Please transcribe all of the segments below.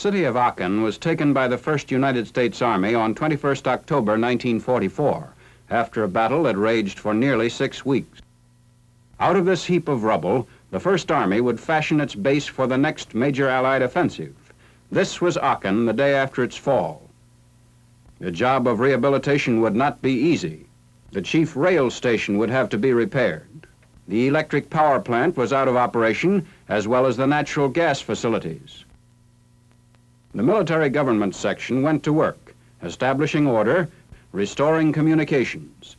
city of Aachen was taken by the 1st United States Army on 21st October 1944, after a battle that raged for nearly 6 weeks. Out of this heap of rubble, the 1st Army would fashion its base for the next major Allied offensive. This was Aachen the day after its fall. The job of rehabilitation would not be easy. The chief rail station would have to be repaired. The electric power plant was out of operation, as well as the natural gas facilities. The military government section went to work, establishing order, restoring communications.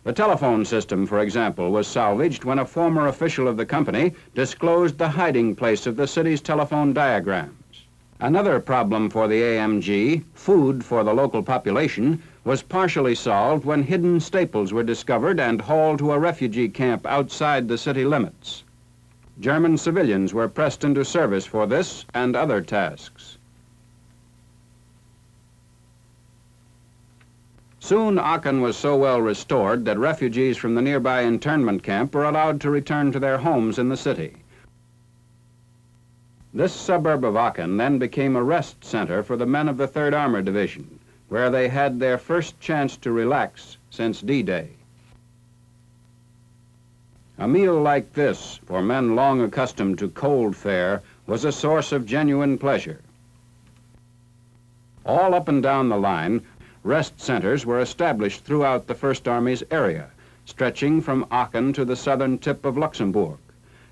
The telephone system, for example, was salvaged when a former official of the company disclosed the hiding place of the city's telephone diagrams. Another problem for the AMG, food for the local population, was partially solved when hidden staples were discovered and hauled to a refugee camp outside the city limits. German civilians were pressed into service for this and other tasks. Soon Aachen was so well restored that refugees from the nearby internment camp were allowed to return to their homes in the city. This suburb of Aachen then became a rest center for the men of the 3rd Armored Division, where they had their first chance to relax since D-Day. A meal like this, for men long accustomed to cold fare, was a source of genuine pleasure. All up and down the line, rest centers were established throughout the 1st Army's area, stretching from Aachen to the southern tip of Luxembourg.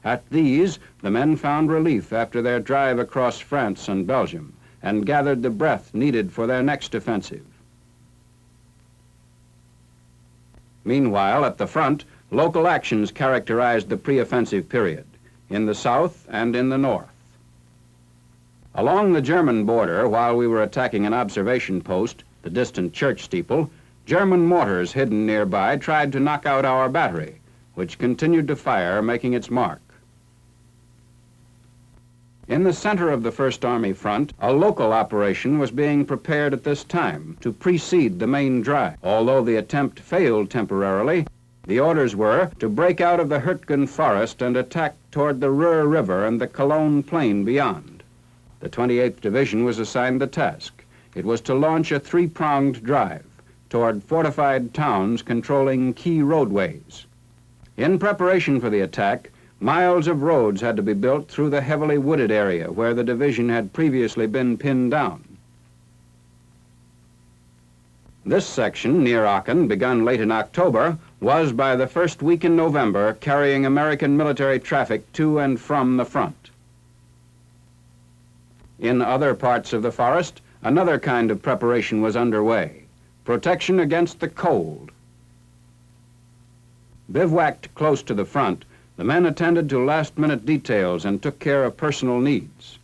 At these, the men found relief after their drive across France and Belgium, and gathered the breath needed for their next offensive. Meanwhile, at the front, local actions characterized the pre-offensive period, in the south and in the north. Along the German border, while we were attacking an observation post, the distant church steeple, German mortars hidden nearby tried to knock out our battery, which continued to fire, making its mark. In the center of the 1st Army front, a local operation was being prepared at this time to precede the main drive. Although the attempt failed temporarily, the orders were to break out of the Hürtgen forest and attack toward the Ruhr River and the Cologne Plain beyond. The 28th Division was assigned the task. It was to launch a 3-pronged drive toward fortified towns controlling key roadways. In preparation for the attack, miles of roads had to be built through the heavily wooded area where the division had previously been pinned down. This section, near Aachen, begun late in October, was by the first week in November carrying American military traffic to and from the front. In other parts of the forest, another kind of preparation was underway: protection against the cold. Bivouacked close to the front, the men attended to last-minute details and took care of personal needs.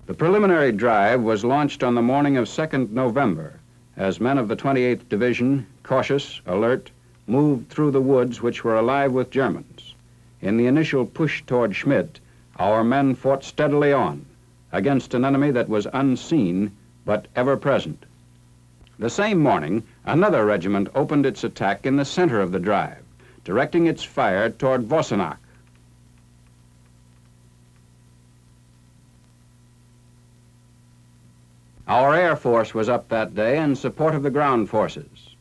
The preliminary drive was launched on the morning of 2nd November, as men of the 28th Division, cautious, alert, moved through the woods which were alive with Germans. In the initial push toward Schmidt, our men fought steadily on, against an enemy that was unseen but ever present. The same morning, another regiment opened its attack in the center of the drive, directing its fire toward Vossenach. Our Air Force was up that day in support of the ground forces.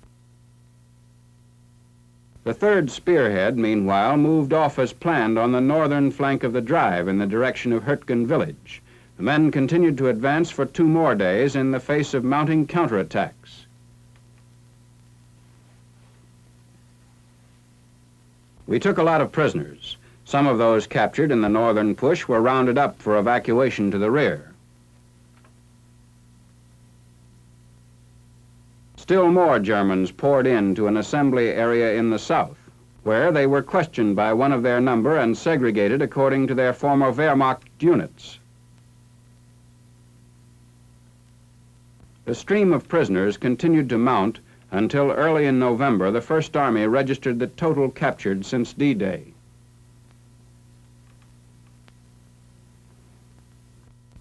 The 3rd Spearhead, meanwhile, moved off as planned on the northern flank of the drive in the direction of Hürtgen village. The men continued to advance for 2 more days in the face of mounting counterattacks. We took a lot of prisoners. Some of those captured in the northern push were rounded up for evacuation to the rear. Still more Germans poured into an assembly area in the south, where they were questioned by one of their number and segregated according to their former Wehrmacht units. The stream of prisoners continued to mount until early in November the 1st Army registered the total captured since D-Day.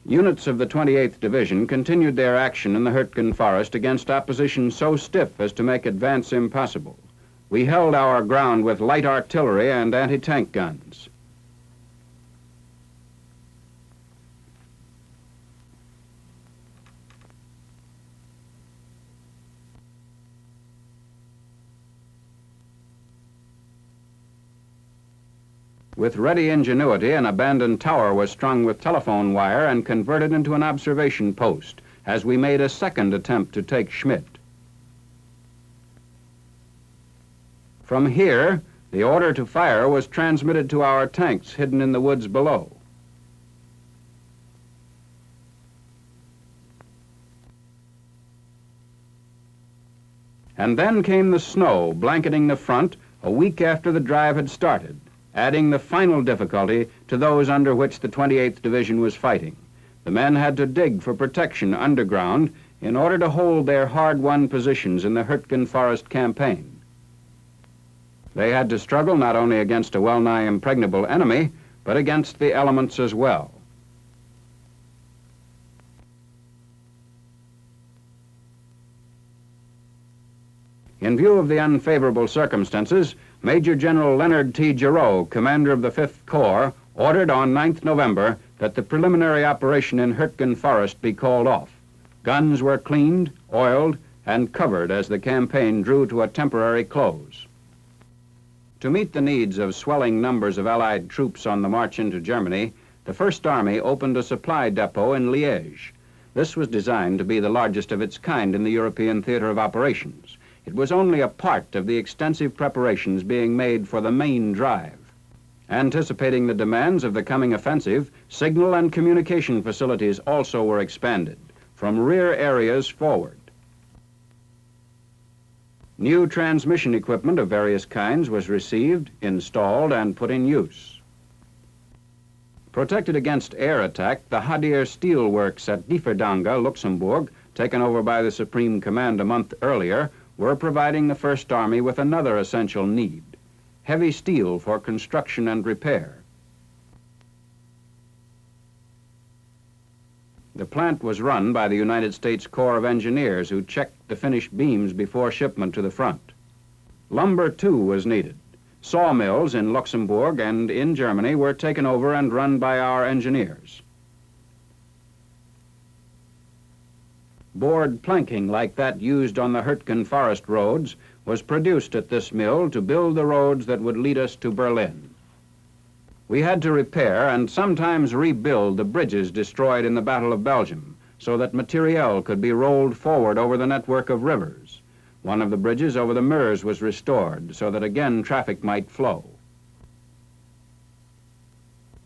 Units of the 28th Division continued their action in the Hürtgen forest against opposition so stiff as to make advance impossible. We held our ground with light artillery and anti-tank guns. With ready ingenuity, an abandoned tower was strung with telephone wire and converted into an observation post as we made a second attempt to take Schmidt. From here, the order to fire was transmitted to our tanks hidden in the woods below. And then came the snow, blanketing the front a week after the drive had started, adding the final difficulty to those under which the 28th Division was fighting. The men had to dig for protection underground in order to hold their hard-won positions in the Hurtgen Forest campaign. They had to struggle not only against a well-nigh impregnable enemy, but against the elements as well. In view of the unfavorable circumstances, Major General Leonard T. Giroux, commander of the 5th Corps, ordered on 9th November that the preliminary operation in Hurtgen Forest be called off. Guns were cleaned, oiled, and covered as the campaign drew to a temporary close. To meet the needs of swelling numbers of Allied troops on the march into Germany, the First Army opened a supply depot in Liège. This was designed to be the largest of its kind in the European theater of operations. It was only a part of the extensive preparations being made for the main drive. Anticipating the demands of the coming offensive, signal and communication facilities also were expanded, from rear areas forward. New transmission equipment of various kinds was received, installed, and put in use. Protected against air attack, the Hadir Steel Works at Differdange, Luxembourg, taken over by the Supreme Command a month earlier, were providing the First Army with another essential need: heavy steel for construction and repair. The plant was run by the United States Corps of Engineers, who checked the finished beams before shipment to the front. Lumber, too, was needed. Sawmills in Luxembourg and in Germany were taken over and run by our engineers. Board planking like that used on the Hurtgen Forest roads was produced at this mill to build the roads that would lead us to Berlin. We had to repair and sometimes rebuild the bridges destroyed in the Battle of Belgium so that materiel could be rolled forward over the network of rivers. One of the bridges over the Meuse was restored so that again traffic might flow.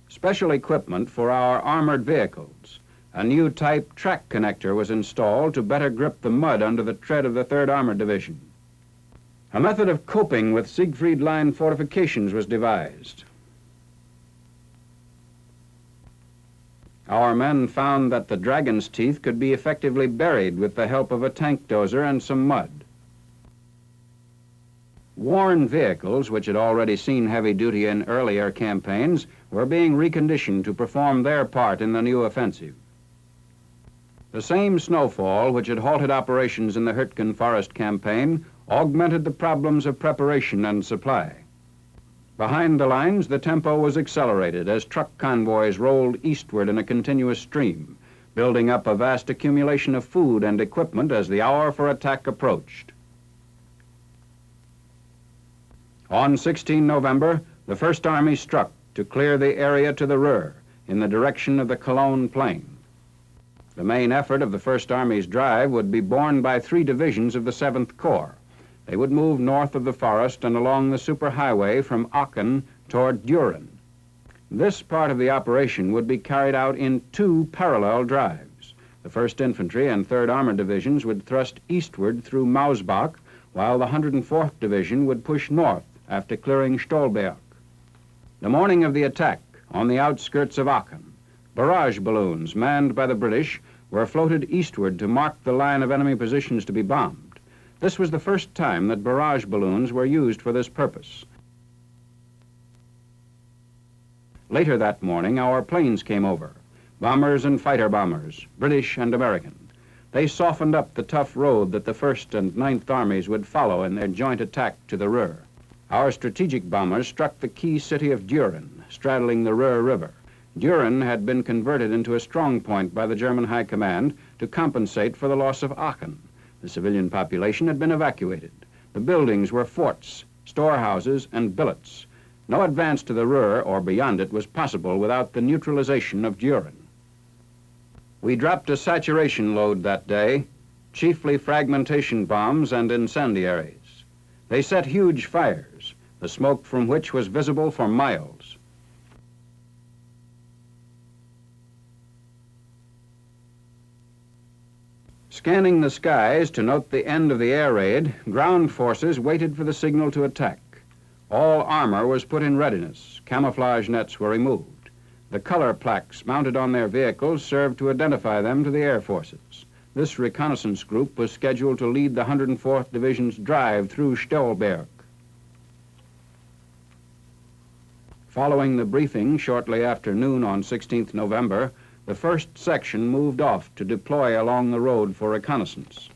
Special equipment for our armored vehicles. A new type track connector was installed to better grip the mud under the tread of the 3rd Armored Division. A method of coping with Siegfried Line fortifications was devised. Our men found that the Dragon's Teeth could be effectively buried with the help of a tank dozer and some mud. Worn vehicles, which had already seen heavy duty in earlier campaigns, were being reconditioned to perform their part in the new offensive. The same snowfall which had halted operations in the Hurtgen Forest campaign augmented the problems of preparation and supply. Behind the lines, the tempo was accelerated as truck convoys rolled eastward in a continuous stream, building up a vast accumulation of food and equipment as the hour for attack approached. On 16 November, the First Army struck to clear the area to the Ruhr in the direction of the Cologne Plain. The main effort of the First Army's drive would be borne by 3 divisions of the 7th Corps. They would move north of the forest and along the superhighway from Aachen toward Düren. This part of the operation would be carried out in 2 parallel drives. The 1st Infantry and 3rd Armored Divisions would thrust eastward through Mausbach, while the 104th Division would push north after clearing Stolberg. The morning of the attack, on the outskirts of Aachen, barrage balloons manned by the British were floated eastward to mark the line of enemy positions to be bombed. This was the first time that barrage balloons were used for this purpose. Later that morning, our planes came over, bombers and fighter bombers, British and American. They softened up the tough road that the 1st and 9th Armies would follow in their joint attack to the Ruhr. Our strategic bombers struck the key city of Düren, straddling the Ruhr River. Düren had been converted into a strong point by the German High Command to compensate for the loss of Aachen. The civilian population had been evacuated. The buildings were forts, storehouses, and billets. No advance to the Ruhr or beyond it was possible without the neutralization of Düren. We dropped a saturation load that day, chiefly fragmentation bombs and incendiaries. They set huge fires, the smoke from which was visible for miles. Scanning the skies to note the end of the air raid, ground forces waited for the signal to attack. All armor was put in readiness. Camouflage nets were removed. The color plaques mounted on their vehicles served to identify them to the air forces. This reconnaissance group was scheduled to lead the 104th Division's drive through Stolberg. Following the briefing shortly after noon on 16th November, the first section moved off to deploy along the road for reconnaissance.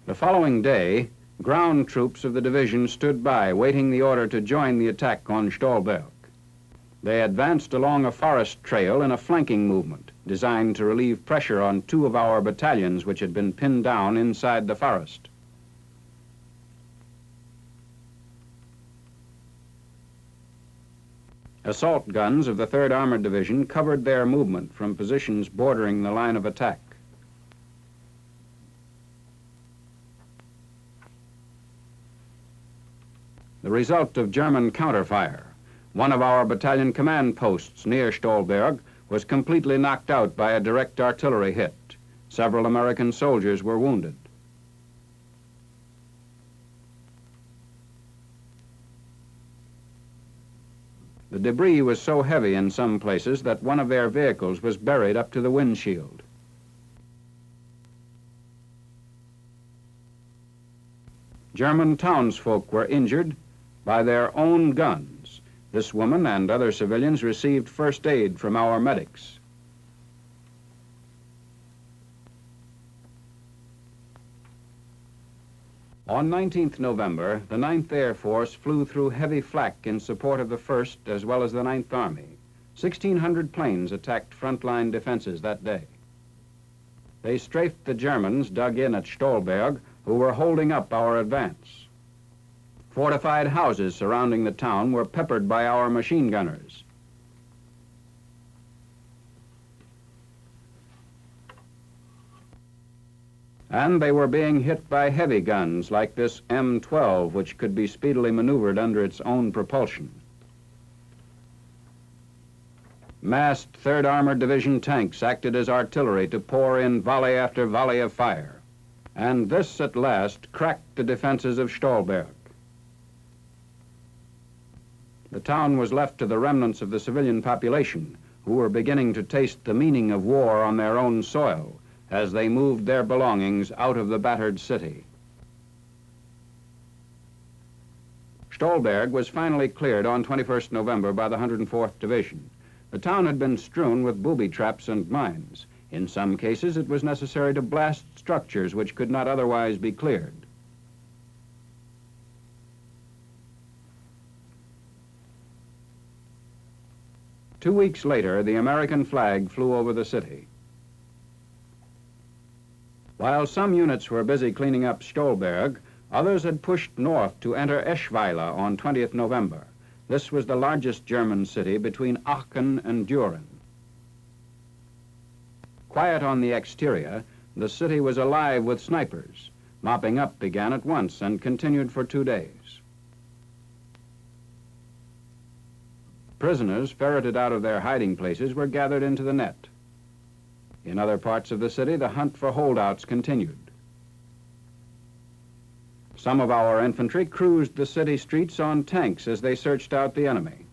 The following day, ground troops of the division stood by, waiting the order to join the attack on Stolberg. They advanced along a forest trail in a flanking movement, designed to relieve pressure on two of our battalions which had been pinned down inside the forest. Assault guns of the 3rd Armored Division covered their movement from positions bordering the line of attack. The result of German counterfire. One of our battalion command posts near Stolberg was completely knocked out by a direct artillery hit. Several American soldiers were wounded. The debris was so heavy in some places that one of their vehicles was buried up to the windshield. German townsfolk were injured by their own guns. This woman and other civilians received first aid from our medics. On 19th November, the 9th Air Force flew through heavy flak in support of the 1st as well as the 9th Army. 1,600 planes attacked frontline defenses that day. They strafed the Germans dug in at Stolberg, who were holding up our advance. Fortified houses surrounding the town were peppered by our machine gunners. And they were being hit by heavy guns like this M12, which could be speedily maneuvered under its own propulsion. Massed 3rd Armored Division tanks acted as artillery to pour in volley after volley of fire. And this at last cracked the defenses of Stolberg. The town was left to the remnants of the civilian population, who were beginning to taste the meaning of war on their own soil as they moved their belongings out of the battered city. Stolberg was finally cleared on 21st November by the 104th Division. The town had been strewn with booby traps and mines. In some cases, it was necessary to blast structures which could not otherwise be cleared. Two weeks later, the American flag flew over the city. While some units were busy cleaning up Stolberg, others had pushed north to enter Eschweiler on 20th November. This was the largest German city between Aachen and Düren. Quiet on the exterior, the city was alive with snipers. Mopping up began at once and continued for 2 days. Prisoners ferreted out of their hiding places were gathered into the net. In other parts of the city, the hunt for holdouts continued. Some of our infantry cruised the city streets on tanks as they searched out the enemy.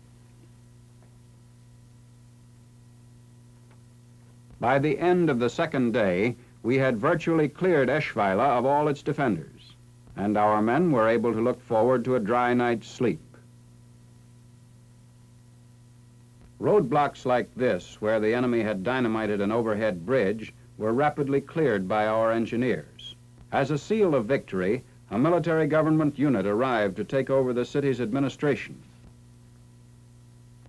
By the end of the second day, we had virtually cleared Eschweiler of all its defenders, and our men were able to look forward to a dry night's sleep. Roadblocks like this, where the enemy had dynamited an overhead bridge, were rapidly cleared by our engineers. As a seal of victory, a military government unit arrived to take over the city's administration.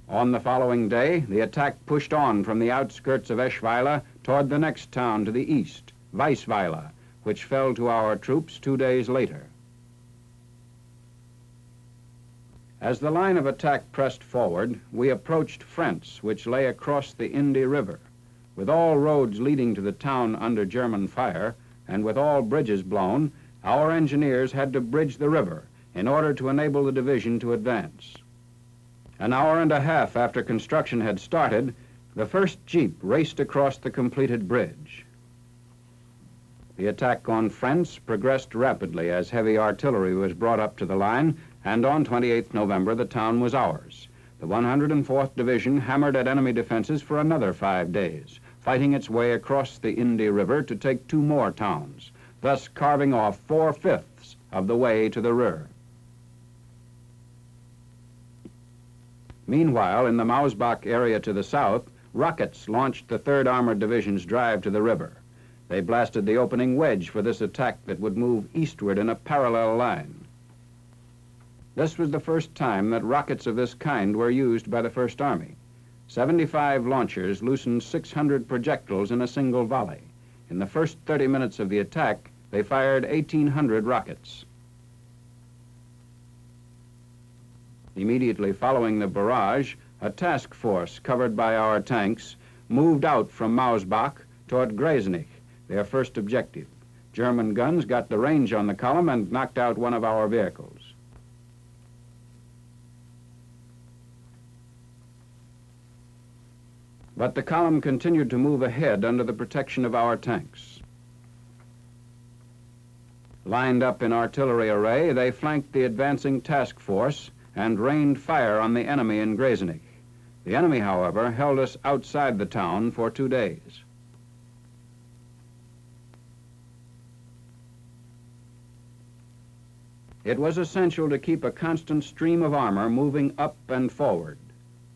On the following day, the attack pushed on from the outskirts of Eschweiler toward the next town to the east, Weissweiler, which fell to our troops 2 days later. As the line of attack pressed forward, we approached Frentz, which lay across the Indi River. With all roads leading to the town under German fire, and with all bridges blown, our engineers had to bridge the river in order to enable the division to advance. An hour and a half after construction had started, the first jeep raced across the completed bridge. The attack on Frentz progressed rapidly as heavy artillery was brought up to the line, and on 28th November the town was ours. The 104th Division hammered at enemy defenses for another 5 days, fighting its way across the Indi River to take 2 more towns, thus carving off 4/5 of the way to the Ruhr. Meanwhile, in the Mausbach area to the south, rockets launched the 3rd Armored Division's drive to the river. They blasted the opening wedge for this attack that would move eastward in a parallel line. This was the first time that rockets of this kind were used by the First Army. 75 launchers loosened 600 projectiles in a single volley. In the first 30 minutes of the attack, they fired 1,800 rockets. Immediately following the barrage, a task force covered by our tanks moved out from Mausbach toward Gresenich, their first objective. German guns got the range on the column and knocked out one of our vehicles. But the column continued to move ahead under the protection of our tanks. Lined up in artillery array, they flanked the advancing task force and rained fire on the enemy in Gresenich. The enemy, however, held us outside the town for 2 days. It was essential to keep a constant stream of armor moving up and forward.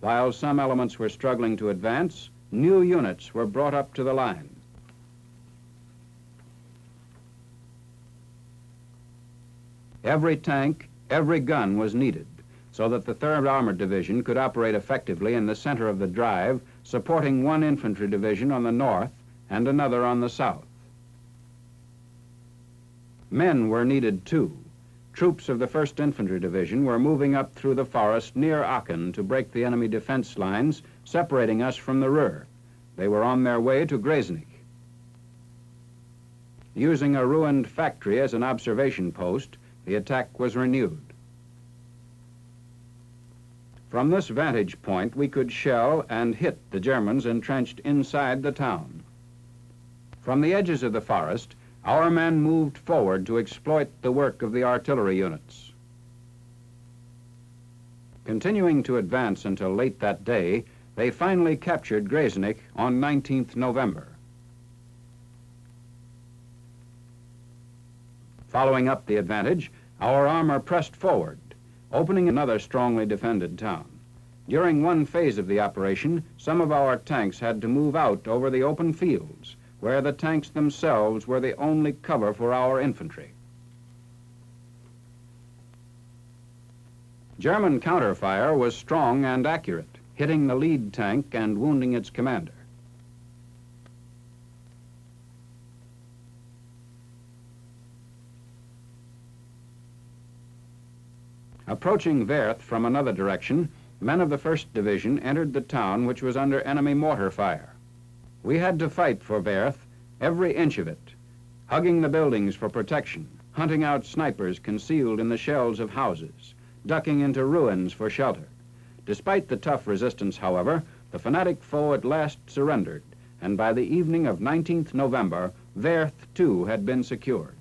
While some elements were struggling to advance, new units were brought up to the line. Every tank, every gun was needed, so that the 3rd Armored Division could operate effectively in the center of the drive, supporting one infantry division on the north and another on the south. Men were needed too. Troops of the 1st Infantry Division were moving up through the forest near Aachen to break the enemy defense lines, separating us from the Ruhr. They were on their way to Gresenich. Using a ruined factory as an observation post, the attack was renewed. From this vantage point, we could shell and hit the Germans entrenched inside the town. From the edges of the forest, our men moved forward to exploit the work of the artillery units. Continuing to advance until late that day, they finally captured Gresenich on 19th November. Following up the advantage, our armor pressed forward, opening another strongly defended town. During one phase of the operation, some of our tanks had to move out over the open fields, where the tanks themselves were the only cover for our infantry. German counterfire was strong and accurate, hitting the lead tank and wounding its commander. Approaching Werth from another direction, men of the 1st Division entered the town, which was under enemy mortar fire. We had to fight for Werth, every inch of it, hugging the buildings for protection, hunting out snipers concealed in the shells of houses, ducking into ruins for shelter. Despite the tough resistance, however, the fanatic foe at last surrendered, and by the evening of 19th November, Werth too had been secured.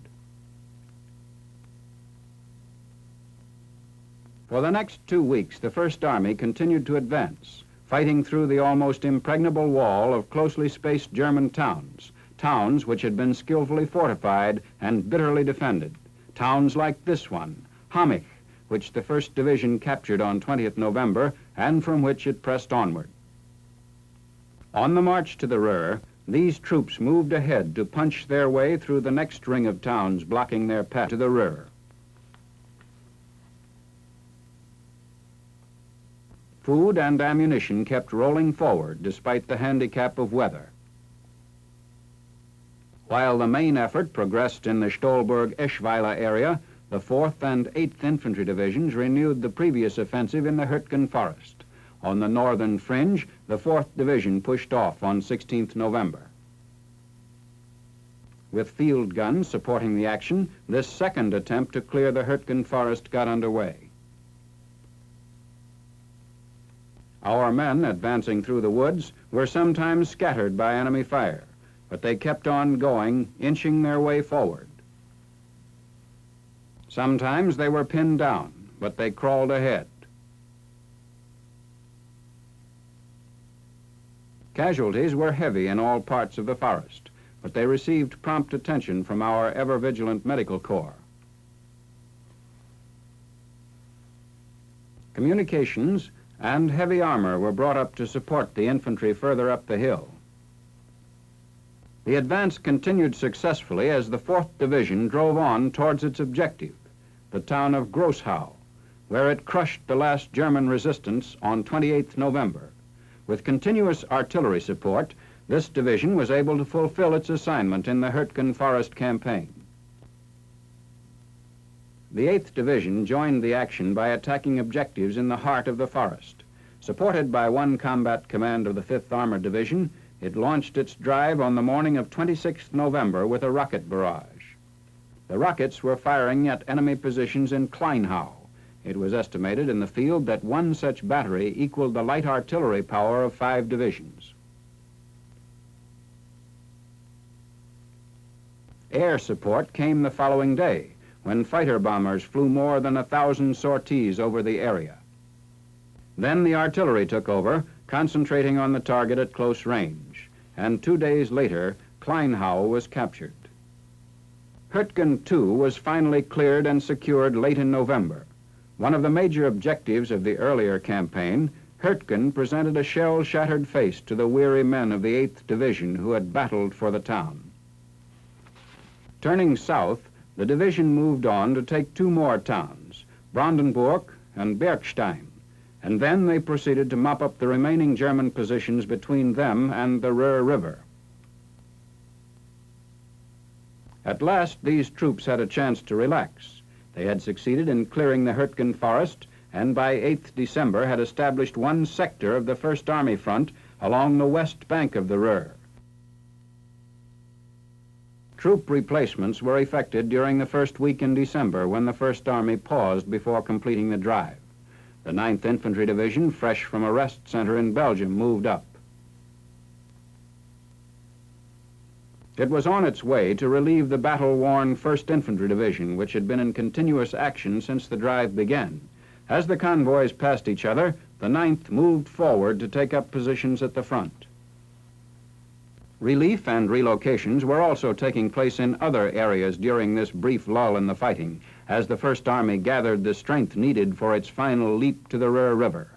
For the next 2 weeks, the First Army continued to advance, fighting through the almost impregnable wall of closely spaced German towns, towns which had been skillfully fortified and bitterly defended. Towns like this one, Hammich, which the 1st Division captured on 20th November and from which it pressed onward. On the march to the Ruhr, these troops moved ahead to punch their way through the next ring of towns blocking their path to the Ruhr. Food and ammunition kept rolling forward despite the handicap of weather. While the main effort progressed in the Stolberg-Eschweiler area, the 4th and 8th Infantry Divisions renewed the previous offensive in the Hurtgen Forest. On the northern fringe, the 4th Division pushed off on 16th November. With field guns supporting the action, this second attempt to clear the Hurtgen Forest got underway. Our men, advancing through the woods, were sometimes scattered by enemy fire, but they kept on going, inching their way forward. Sometimes they were pinned down, but they crawled ahead. Casualties were heavy in all parts of the forest, but they received prompt attention from our ever-vigilant medical corps. Communications and heavy armor were brought up to support the infantry further up the hill. The advance continued successfully as the 4th Division drove on towards its objective, the town of Grossau, where it crushed the last German resistance on 28th November. With continuous artillery support, this division was able to fulfill its assignment in the Hurtgen Forest campaign. The 8th Division joined the action by attacking objectives in the heart of the forest. Supported by one combat command of the 5th Armored Division, it launched its drive on the morning of 26th November with a rocket barrage. The rockets were firing at enemy positions in Kleinhau. It was estimated in the field that one such battery equaled the light artillery power of 5 divisions. Air support came the following day, when fighter bombers flew more than 1,000 sorties over the area. Then the artillery took over, concentrating on the target at close range, and 2 days later, Kleinhau was captured. Hurtgen II was finally cleared and secured late in November. One of the major objectives of the earlier campaign, Hurtgen presented a shell-shattered face to the weary men of the 8th Division who had battled for the town. Turning south, the division moved on to take 2 more towns, Brandenburg and Bergstein, and then they proceeded to mop up the remaining German positions between them and the Ruhr River. At last, these troops had a chance to relax. They had succeeded in clearing the Hurtgen Forest, and by 8th December had established one sector of the First Army front along the west bank of the Ruhr. Troop replacements were effected during the first week in December when the First Army paused before completing the drive. The 9th Infantry Division, fresh from a rest center in Belgium, moved up. It was on its way to relieve the battle-worn 1st Infantry Division, which had been in continuous action since the drive began. As the convoys passed each other, the 9th moved forward to take up positions at the front. Relief and relocations were also taking place in other areas during this brief lull in the fighting, as the First Army gathered the strength needed for its final leap to the Ruhr River.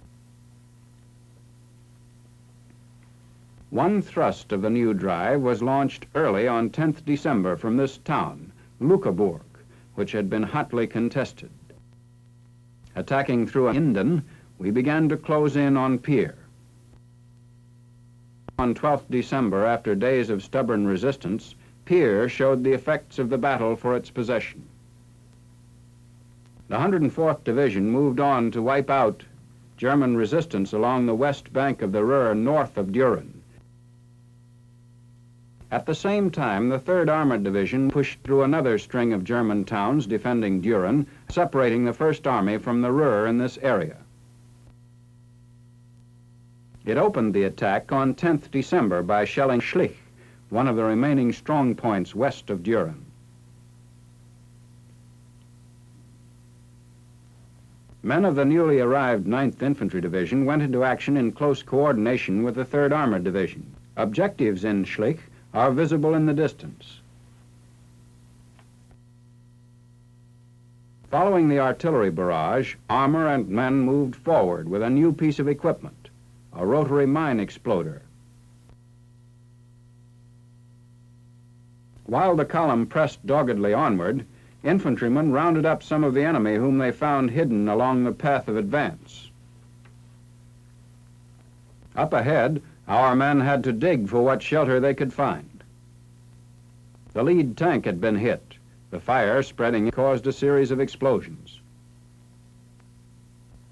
One thrust of the new drive was launched early on 10th December from this town, Lückeburg, which had been hotly contested. Attacking through Inden, we began to close in on Pier. On 12th December, after days of stubborn resistance, Pier showed the effects of the battle for its possession. The 104th Division moved on to wipe out German resistance along the west bank of the Ruhr north of Düren. At the same time, the 3rd Armored Division pushed through another string of German towns defending Düren, separating the First Army from the Ruhr in this area. It opened the attack on 10th December by shelling Schlich, one of the remaining strong points west of Düren. Men of the newly arrived 9th Infantry Division went into action in close coordination with the 3rd Armored Division. Objectives in Schlich are visible in the distance. Following the artillery barrage, armor and men moved forward with a new piece of equipment, a rotary mine exploder. While the column pressed doggedly onward, infantrymen rounded up some of the enemy whom they found hidden along the path of advance. Up ahead, our men had to dig for what shelter they could find. The lead tank had been hit, The fire spreading caused a series of explosions.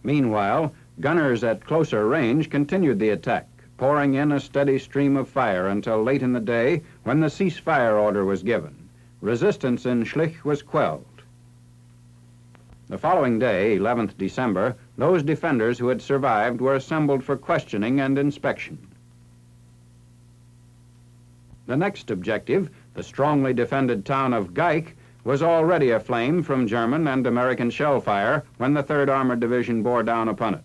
Meanwhile, gunners at closer range continued the attack, pouring in a steady stream of fire until late in the day when the ceasefire order was given. Resistance in Schlich was quelled. The following day, 11th December, those defenders who had survived were assembled for questioning and inspection. The next objective, the strongly defended town of Geich, was already aflame from German and American shell fire when the 3rd Armored Division bore down upon it.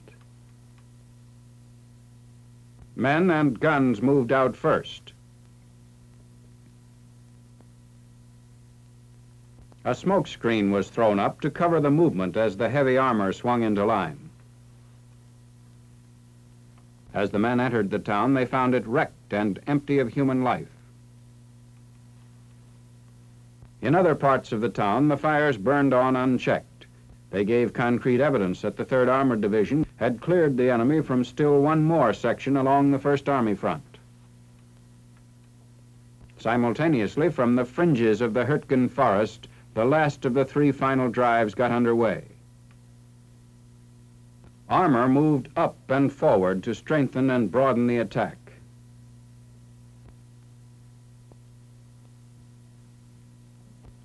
Men and guns moved out first. A smoke screen was thrown up to cover the movement as the heavy armor swung into line. As the men entered the town, they found it wrecked and empty of human life. In other parts of the town, the fires burned on unchecked. They gave concrete evidence that the 3rd Armored Division had cleared the enemy from still one more section along the 1st Army front. Simultaneously, from the fringes of the Hürtgen forest, the last of the 3 final drives got underway. Armor moved up and forward to strengthen and broaden the attack.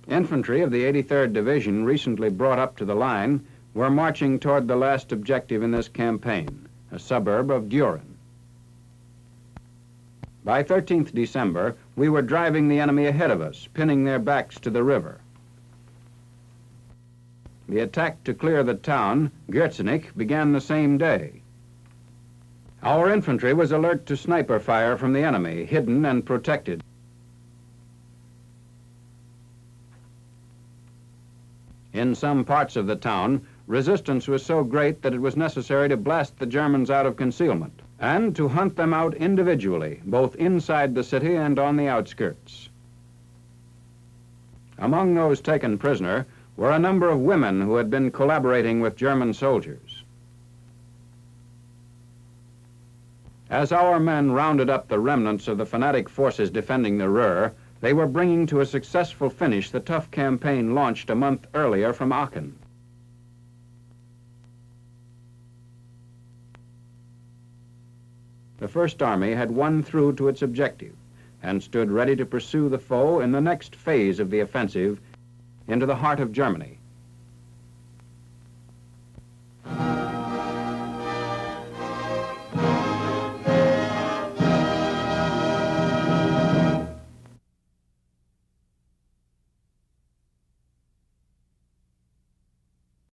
Infantry of the 83rd Division, recently brought up to the line, were marching toward the last objective in this campaign, a suburb of Düren. By 13th December, we were driving the enemy ahead of us, pinning their backs to the river. The attack to clear the town, Gürzenich, began the same day. Our infantry was alert to sniper fire from the enemy, hidden and protected. In some parts of the town, resistance was so great that it was necessary to blast the Germans out of concealment and to hunt them out individually, both inside the city and on the outskirts. Among those taken prisoner were a number of women who had been collaborating with German soldiers. As our men rounded up the remnants of the fanatic forces defending the Ruhr, they were bringing to a successful finish the tough campaign launched a month earlier from Aachen. The First Army had won through to its objective and stood ready to pursue the foe in the next phase of the offensive into the heart of Germany.